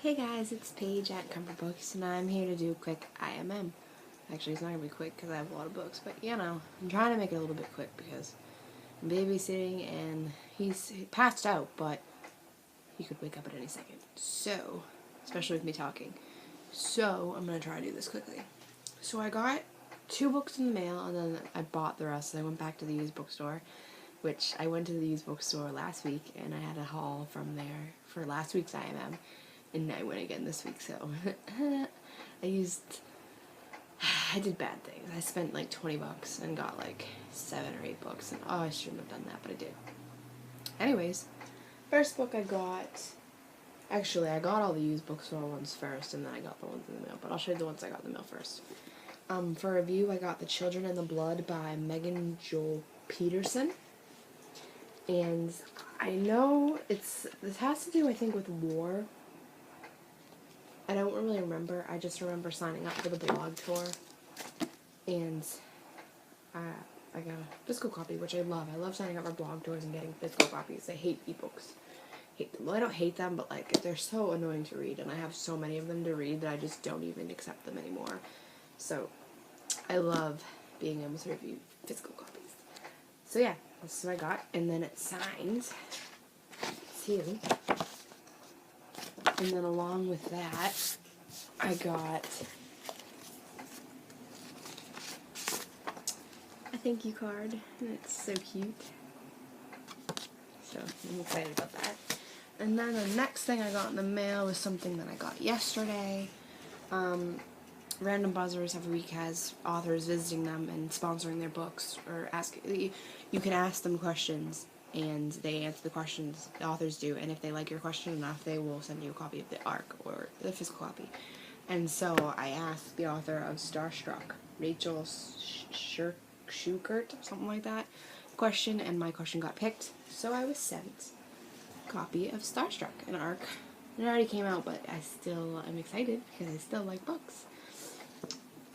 Hey guys, it's Paige at Comfort Books, and I'm here to do a quick IMM. Actually, it's not going to be quick because I have a lot of books, but you know, I'm trying to make it a little bit quick because I'm babysitting and he's passed out, but he could wake up at any second. So, especially with me talking. So, I'm going to try to do this quickly. So, I got 2 books in the mail, and then I bought the rest, and I went back to the used bookstore, which I went to the used bookstore last week, and I had a haul from there for last week's IMM. And I went again this week, so I did bad things. I spent like $20 and got like 7 or 8 books, and I shouldn't have done that, but I did. Anyways, first book I got, actually I got all the used bookstore ones first, and then I got the ones in the mail, but I'll show you the ones I got in the mail first. For review, I got The Children in the Blood by Megan Joel Peterson, and I know this has to do, I think, with war. I don't really remember. I just remember signing up for the blog tour, and I got a physical copy, which I love. I love signing up for blog tours and getting physical copies. I hate ebooks. Hate them. Well, I don't hate them, but like they're so annoying to read, and I have so many of them to read that I just don't even accept them anymore. So I love being able to review physical copies. So yeah, that's what I got, and then it's signed too. And then along with that, I got a thank you card, and it's so cute. So I'm excited about that. And then the next thing I got in the mail was something that I got yesterday. Random Buzzers every week has authors visiting them and sponsoring their books, or you can ask them questions, and they answer the questions, the authors do, and if they like your question enough, they will send you a copy of the ARC, or the physical copy. And so I asked the author of Starstruck, Rachel Schukert, something like that, question, and my question got picked, so I was sent a copy of Starstruck, an ARC. It already came out, but I still am excited because I still like books.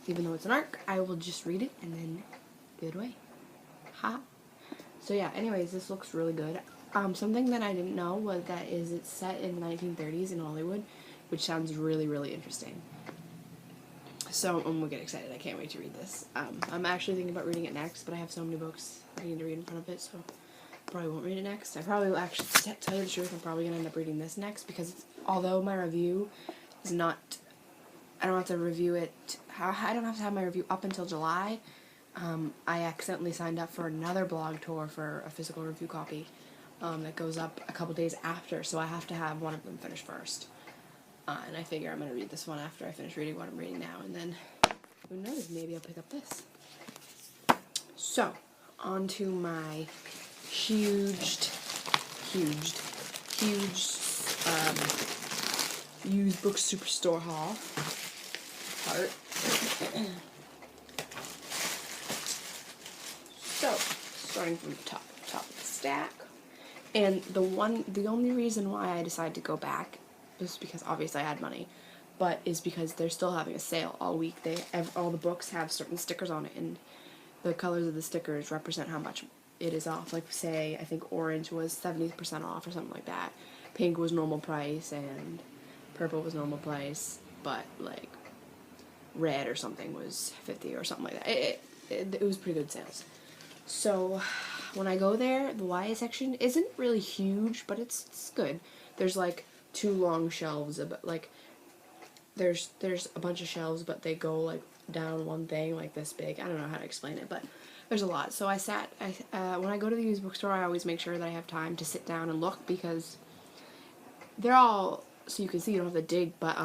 Even though it's an ARC, I will just read it and then give it away. Ha! So yeah, anyways, this looks really good. Something that I didn't know was that it's set in the 1930s in Hollywood, which sounds really, really interesting. So I'm gonna get excited. I can't wait to read this. I'm actually thinking about reading it next, but I have so many books I need to read in front of it, so probably won't read it next. I probably will actually, to tell you the truth, I'm probably gonna end up reading this next because although my review is not, I don't have to review it. I don't have to have my review up until July. I accidentally signed up for another blog tour for a physical review copy that goes up a couple days after, so I have to have one of them finished first. And I figure I'm going to read this one after I finish reading what I'm reading now, and then, who knows, maybe I'll pick up this. So, on to my huge used book superstore haul part. So, starting from the top of the stack, and the only reason why I decided to go back was because obviously I had money, but is because they're still having a sale all week. All the books have certain stickers on it, and the colors of the stickers represent how much it is off. Like say, I think orange was 70% off or something like that. Pink was normal price, and purple was normal price, but like red or something was 50 or something like that. It was pretty good sales. So when I go there, the YA section isn't really huge, but it's good. There's like 2 long shelves, like there's a bunch of shelves, but they go like down one thing like this big. I don't know how to explain it, but there's a lot. So when I go to the used bookstore, I always make sure that I have time to sit down and look, because they're all, so you can see, you don't have to dig, but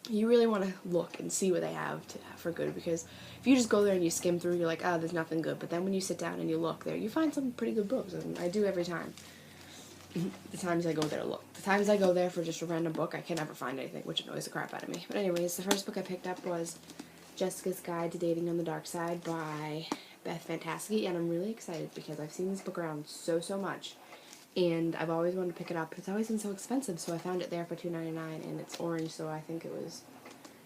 you really want to look and see what they have for good, because if you just go there and you skim through, you're like, oh, there's nothing good. But then when you sit down and you look there, you find some pretty good books, and I do every time. The times I go there, look. The times I go there for just a random book, I can never find anything, which annoys the crap out of me. But anyways, the first book I picked up was Jessica's Guide to Dating on the Dark Side by Beth Fantasky, and I'm really excited because I've seen this book around so much, and I've always wanted to pick it up. It's always been so expensive, so I found it there for $2.99, and it's orange, so I think it was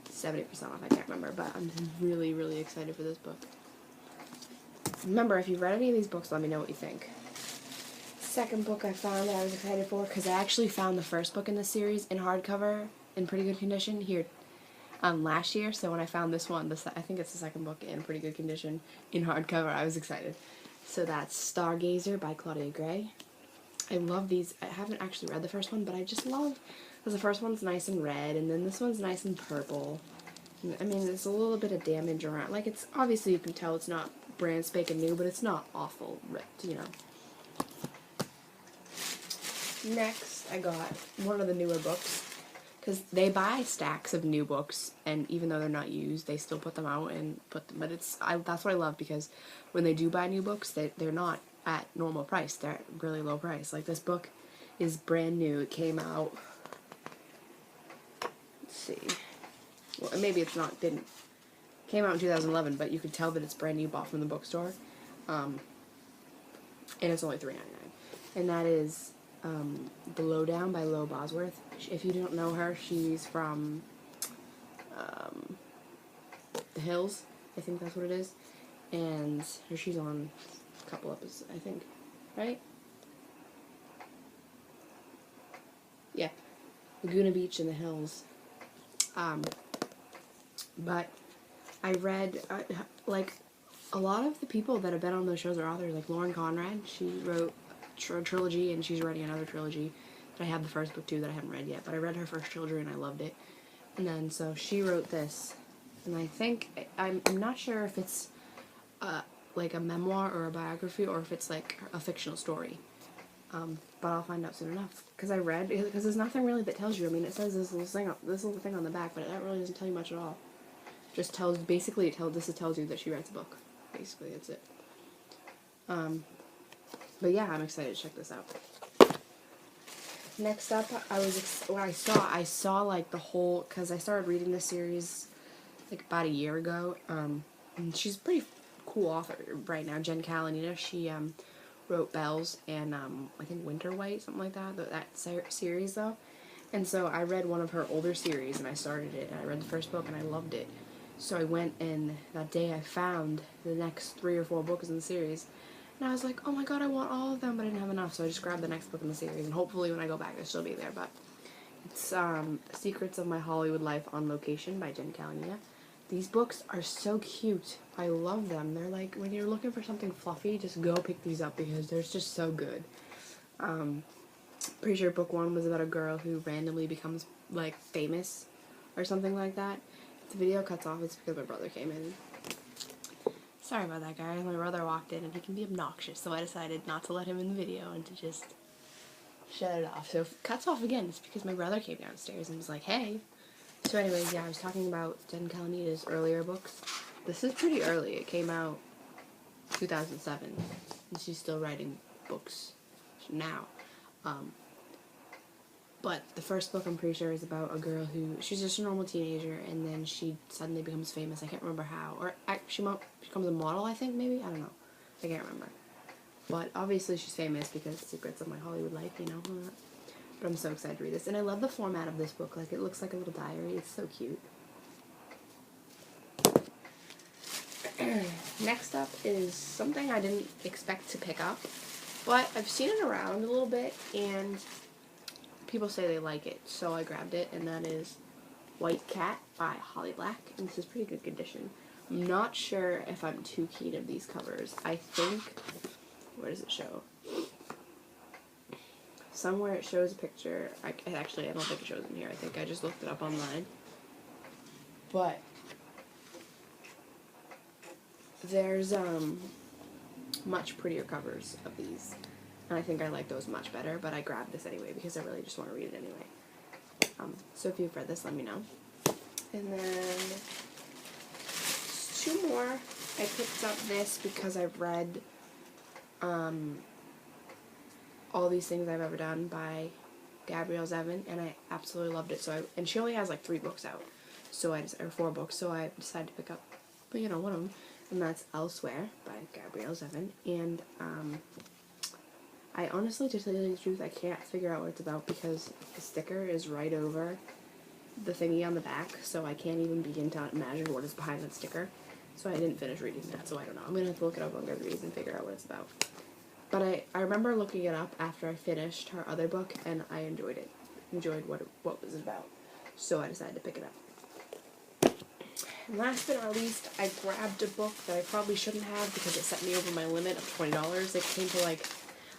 70% off, I can't remember, but I'm really, really excited for this book. Remember, if you've read any of these books, let me know what you think. second book I found that I was excited for, because I actually found the first book in the series in hardcover in pretty good condition here last year. So when I found this one, I think it's the second book in pretty good condition in hardcover, I was excited. So that's Stargazer by Claudia Gray. I love these. I haven't actually read the first one, but I just love, because the first one's nice and red, and then this one's nice and purple. I mean, there's a little bit of damage around. Like, it's, obviously you can tell it's not brand spanking new, but it's not awful ripped, you know. Next, I got one of the newer books, because they buy stacks of new books, and even though they're not used, they still put them out and put them, but that's what I love, because when they do buy new books, they're not at normal price, they're at really low price. Like, this book is brand new. It came out, let's see, well, maybe it's not, came out in 2011, but you could tell that it's brand new, bought from the bookstore, and it's only $3.99, and that is The Lowdown by Lo Bosworth. If you don't know her, she's from The Hills, I think that's what it is, and she's on a couple episodes, I think, right? Yeah, Laguna Beach and The Hills. But I read, like, a lot of the people that have been on those shows are authors, like Lauren Conrad. She wrote a trilogy, and she's writing another trilogy. I have the first book too that I haven't read yet, but I read her first trilogy and I loved it. And then so she wrote this, and I think I'm not sure if it's like a memoir or a biography, or if it's like a fictional story. But I'll find out soon enough, because there's nothing really that tells you. I mean, it says this little thing on the back, but that really doesn't tell you much at all. Just tells tells you that she writes a book. Basically, that's it. But yeah, I'm excited to check this out. Next up, I saw like the whole, because I started reading this series like about a year ago. And she's a pretty cool author right now, Jen Kalanita. She wrote Bells and I think Winter White, something like that. That series though. And so I read one of her older series, and I started it, and I read the first book, and I loved it. So I went, and that day I found the next 3 or 4 books in the series, and I was like, oh my god, I want all of them, but I didn't have enough, so I just grabbed the next book in the series, and hopefully when I go back they'll still be there. But it's Secrets of My Hollywood Life on Location by Jen Kalanita. These books are so cute. I love them. They're like, when you're looking for something fluffy, just go pick these up, because they're just so good. Pretty sure book 1 was about a girl who randomly becomes, like, famous or something like that. If the video cuts off, it's because my brother came in. Sorry about that, guys. My brother walked in, and he can be obnoxious, so I decided not to let him in the video and to just shut it off. So if it cuts off again, it's because my brother came downstairs and was like, hey. So anyways, yeah, I was talking about Jen Kalanita's earlier books. This is pretty early. It came out 2007, and she's still writing books now. But the first book, I'm pretty sure, is about a girl who, she's just a normal teenager, and then she suddenly becomes famous. I can't remember how. Or she becomes a model, I think, maybe? I don't know. I can't remember. But obviously she's famous because Secrets of My Hollywood Life, you know. But I'm so excited to read this. And I love the format of this book. Like, it looks like a little diary. It's so cute. Next up is something I didn't expect to pick up, but I've seen it around a little bit, and people say they like it, so I grabbed it, and that is White Cat by Holly Black, and this is pretty good condition. I'm not sure if I'm too keen of these covers. I think, where does it show? Somewhere it shows a picture. Actually, I don't think it shows in here. I think I just looked it up online. But there's much prettier covers of these, and I think I like those much better, but I grabbed this anyway because I really just want to read it anyway. So if you've read this, let me know. And then 2 more. I picked up this because I've read All These Things I've Ever Done by Gabrielle Zevin, and I absolutely loved it. And she only has like 3 books out, or 4 books, so I decided to pick up, one of them, and that's Elsewhere by Gabrielle Zevin. And I honestly, to tell you the truth, I can't figure out what it's about because the sticker is right over the thingy on the back, so I can't even begin to imagine what is behind that sticker. So I didn't finish reading that, so I don't know. I'm going to have to look it up on Goodreads and figure out what it's about. But I remember looking it up after I finished her other book, and I enjoyed it. Enjoyed what it was about. So I decided to pick it up. And last but not least, I grabbed a book that I probably shouldn't have because it set me over my limit of $20. It came to like,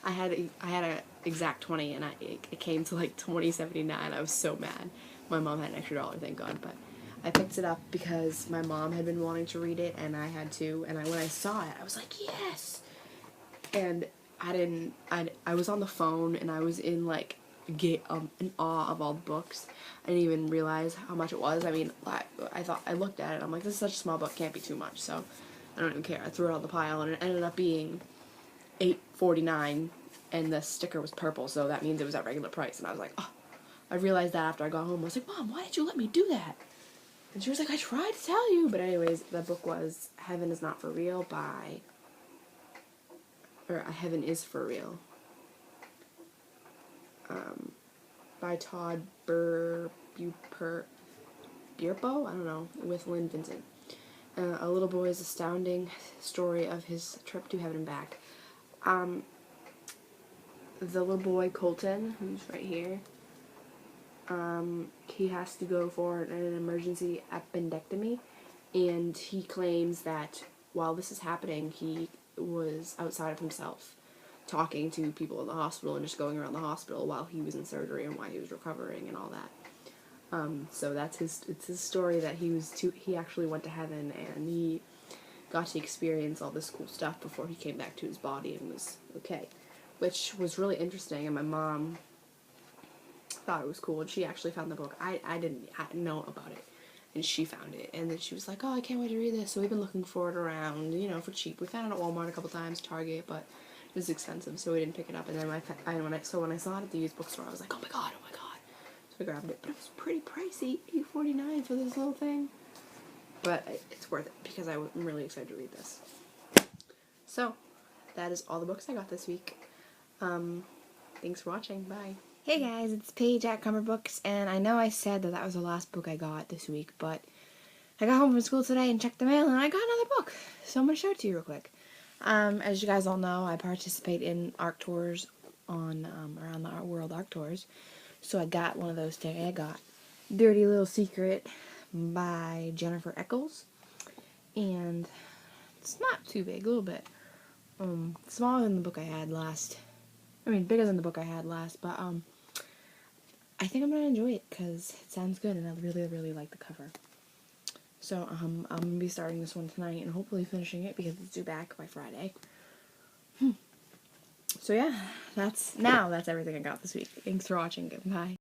I had a exact 20, and it came to like $20.79. I was so mad. My mom had an extra $1, thank God, but I picked it up because my mom had been wanting to read it, and I had to, and when I saw it, I was like, yes! And I was on the phone, and I was in, like, in awe of all the books. I didn't even realize how much it was. I mean, I looked at it, I'm like, this is such a small book, can't be too much, so I don't even care. I threw it on the pile, and it ended up being $8.49, and the sticker was purple, so that means it was at regular price, and I was like, oh. I realized that after I got home. I was like, Mom, why did you let me do that? And she was like, I tried to tell you. But anyways, the book was Heaven is Not for Real Heaven is for Real. By Todd Bierpo? I don't know, with Lynn Vincent. A little boy's astounding story of his trip to heaven and back. The little boy, Colton, who's right here, he has to go for an emergency appendectomy, and he claims that while this is happening, he was outside of himself, talking to people in the hospital and just going around the hospital while he was in surgery and while he was recovering and all that. So it's his story that he actually went to heaven, and he got to experience all this cool stuff before he came back to his body and was okay, which was really interesting, and my mom thought it was cool, and she actually found the book. I didn't know about it, and she found it, and then she was like, oh, I can't wait to read this. So we've been looking for it around, for cheap. We found it at Walmart a couple times, Target, but it was expensive, so we didn't pick it up. And then when I saw it at the used bookstore, I was like, oh my god. So I grabbed it, but it was pretty pricey, $8.49 for this little thing. But it's worth it because I'm really excited to read this. So that is all the books I got this week. Thanks for watching. Bye. Hey guys, it's Paige at Comer Books, and I know I said that was the last book I got this week, but I got home from school today and checked the mail, and I got another book. So I'm going to show it to you real quick. As you guys all know, I participate in ARC tours around the world ARC tours. So I got one of those today. I got Dirty Little Secret by Jennifer Eccles. And it's not too big, a little bit. Smaller than the book I had last. Bigger than the book I had last, but I think I'm going to enjoy it because it sounds good, and I really, really like the cover. So I'm going to be starting this one tonight and hopefully finishing it because it's due back by Friday. So yeah, that's everything I got this week. Thanks for watching. Bye.